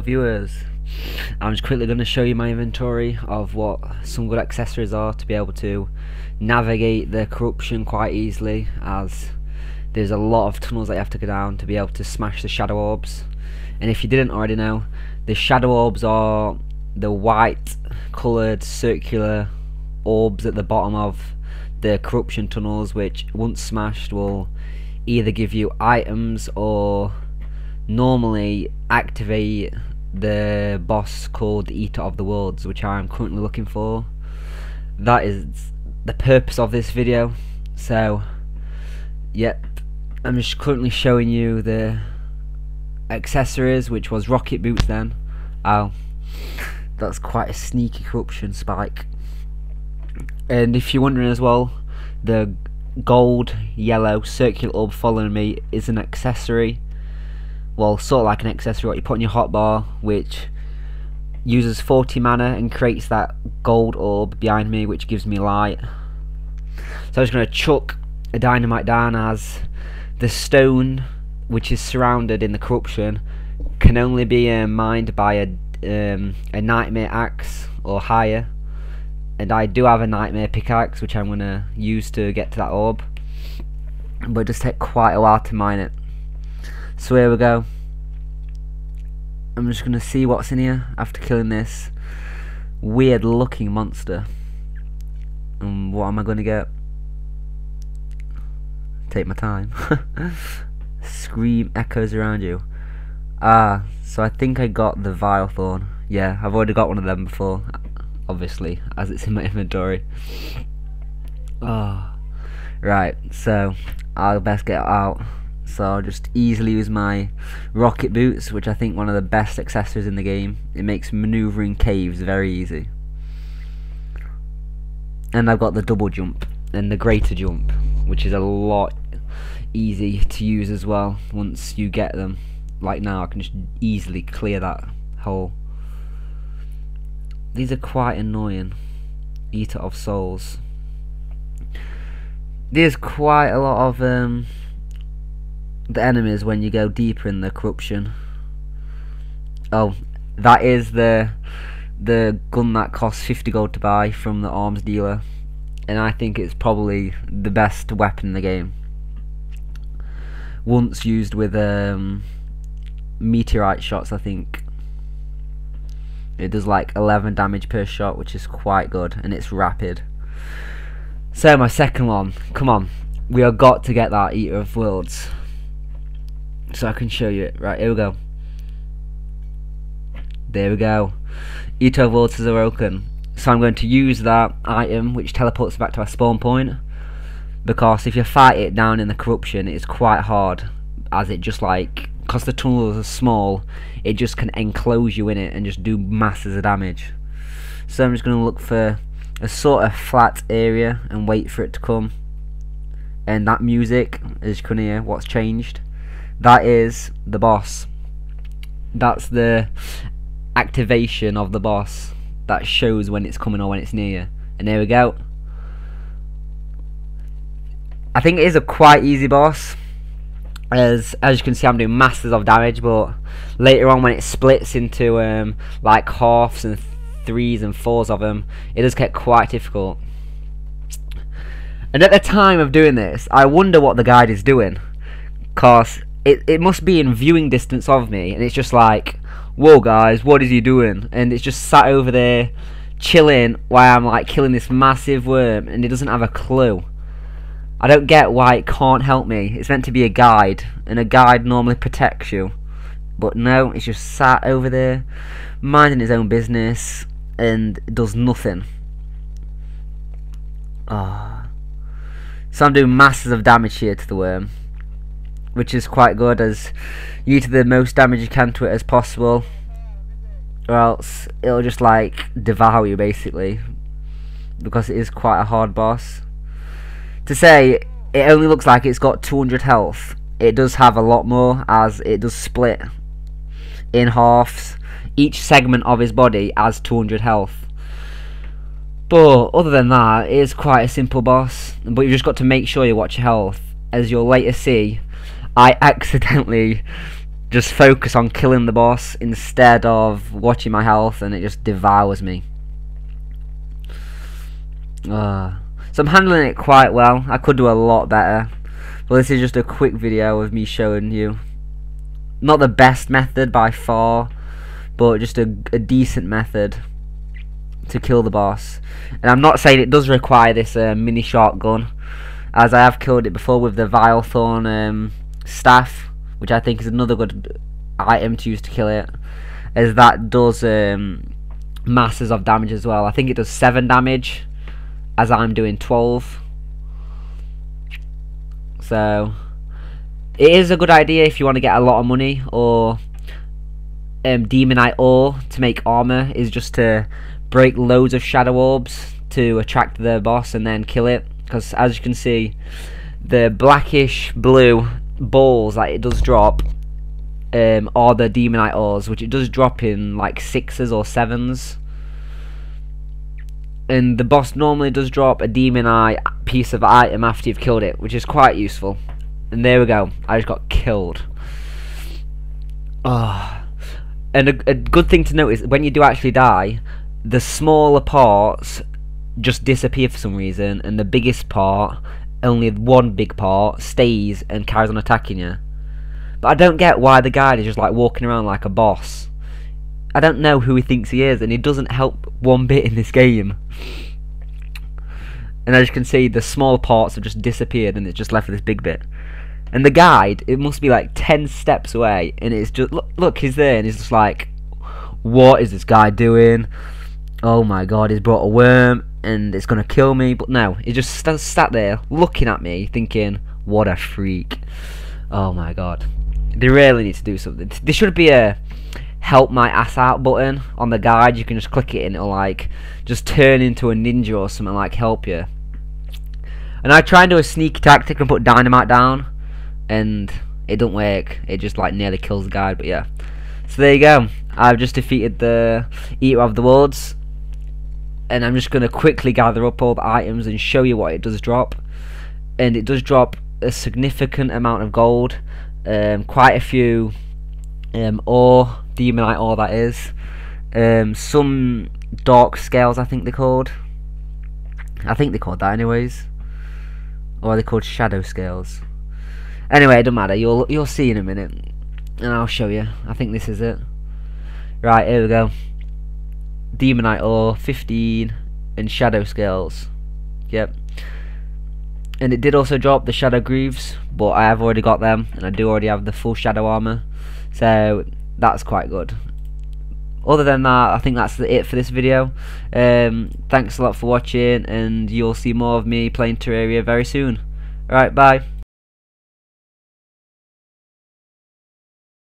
viewers, I'm just quickly going to show you my inventory of what some good accessories are to be able to navigate the corruption quite easily, as there's a lot of tunnels that you have to go down to be able to smash the shadow orbs. And if you didn't already know, the shadow orbs are the white coloured circular orbs at the bottom of the corruption tunnels, which once smashed will either give you items or normally activate the boss called the Eater of the Worlds, which I'm currently looking for. That is the purpose of this video. So yep, I'm just currently showing you the accessories, which was rocket boots then. Oh, that's quite a sneaky corruption spike. And if you're wondering as well, the gold yellow circular orb following me is an accessory. Well, sort of like an accessory what you put in your hotbar, which uses 40 mana and creates that gold orb behind me, which gives me light. So I'm just going to chuck a dynamite down, as the stone which is surrounded in the corruption can only be mined by a nightmare axe or higher. And I do have a nightmare pickaxe which I'm going to use to get to that orb, but it does take quite a while to mine it. So here we go. I'm just going to see what's in here after killing this weird looking monster. And what am I going to get? Take my time. Scream echoes around you. Ah, so I think I got the Vile Thorn. Yeah, I've already got one of them before, obviously, as it's in my inventory. Oh, right, so I'll best get it out. So I'll just easily use my rocket boots, which I think one of the best accessories in the game. It makes maneuvering caves very easy. And I've got the double jump and the greater jump, which is a lot easy to use as well once you get them. Like now I can just easily clear that hole. These are quite annoying. Eater of Souls. There's quite a lot of the enemies when you go deeper in the corruption. Oh, that is the gun that costs 50 gold to buy from the arms dealer, and I think it's probably the best weapon in the game. Once used with meteorite shots, I think it does like 11 damage per shot, which is quite good, and it's rapid. So my second one, come on, we have got to get that Eater of Worlds, so I can show you it. Right, here we go. There we go. Eater of Worlds is broken. So I'm going to use that item which teleports back to our spawn point, because if you fight it down in the corruption, it's quite hard, as it just like, because the tunnels are small, it just can enclose you in it and just do masses of damage. So I'm just going to look for a sort of flat area and wait for it to come. And that music, as you can hear, what's changed, that is the boss. That's the activation of the boss that shows when it's coming or when it's near you. And there we go. I think it is a quite easy boss, as you can see I'm doing masses of damage, but later on when it splits into like halves and threes and fours of them, it does get quite difficult. And at the time of doing this, I wonder what the guide is doing, cause it must be in viewing distance of me, and it's just like, whoa guys, what is he doing? And it's just sat over there chilling while I'm like killing this massive worm, and it doesn't have a clue. I don't get why it can't help me. It's meant to be a guide, and a guide normally protects you, but no, it's just sat over there minding his own business and does nothing. Oh. So I'm doing masses of damage here to the worm, which is quite good, as you do the most damage you can to it as possible, or else it'll just like devour you basically, because it is quite a hard boss. To say it only looks like it's got 200 health, it does have a lot more, as it does split in halves. Each segment of his body has 200 health. But other than that, it is quite a simple boss, but you've just got to make sure you watch your health. As you'll later see, I accidentally just focus on killing the boss instead of watching my health, and it just devours me. So I'm handling it quite well. I could do a lot better, but this is just a quick video of me showing you. Not the best method by far, but just a decent method to kill the boss. And I'm not saying it does require this mini shotgun, as I have killed it before with the Vile Thorn staff, which I think is another good item to use to kill it, as that does masses of damage as well. I think it does 7 damage, as I'm doing 12. So it is a good idea if you want to get a lot of money, or demonite ore to make armor, is just to break loads of shadow orbs to attract the boss and then kill it. Because as you can see, the blackish blue balls that it does drop are the demonite ores, which it does drop in like 6s or 7s. And the boss normally does drop a demonite piece of item after you've killed it, which is quite useful. And there we go, I just got killed. And a good thing to note is when you do actually die, the smaller parts just disappear for some reason, and the biggest part, only one big part, stays and carries on attacking you. But I don't get why the guy is just like walking around like a boss. I don't know who he thinks he is, and he doesn't help one bit in this game. And as you can see, the small parts have just disappeared, and it's just left with this big bit. And the guide, it must be like 10 steps away, and it's just, look, he's there, and he's just like, what is this guy doing? Oh my god, he's brought a worm, and it's gonna kill me. But no, he just sat there, looking at me, thinking, what a freak. Oh my god. They really need to do something. There should be a help my ass out button on the guide. You can just click it, and it'll like, just turn into a ninja or something, like help you. And I try and do a sneaky tactic and put dynamite down, and it don't work. It just like nearly kills the guy. But yeah, so there you go. I've just defeated the Eater of the Woods, and I'm just gonna quickly gather up all the items and show you what it does drop. And it does drop a significant amount of gold, quite a few ore, demonite ore that is, some dark scales I think they're called. I think they're called that anyways, or are they called shadow scales? Anyway, it doesn't matter. You'll see in a minute, and I'll show you. I think this is it. Right, here we go. Demonite ore 15 and shadow scales. Yep. And it did also drop the shadow grooves, but I have already got them, and I do already have the full shadow armor, so that's quite good. Other than that, I think that's it for this video. Thanks a lot for watching, and you'll see more of me playing Terraria very soon. Alright, bye.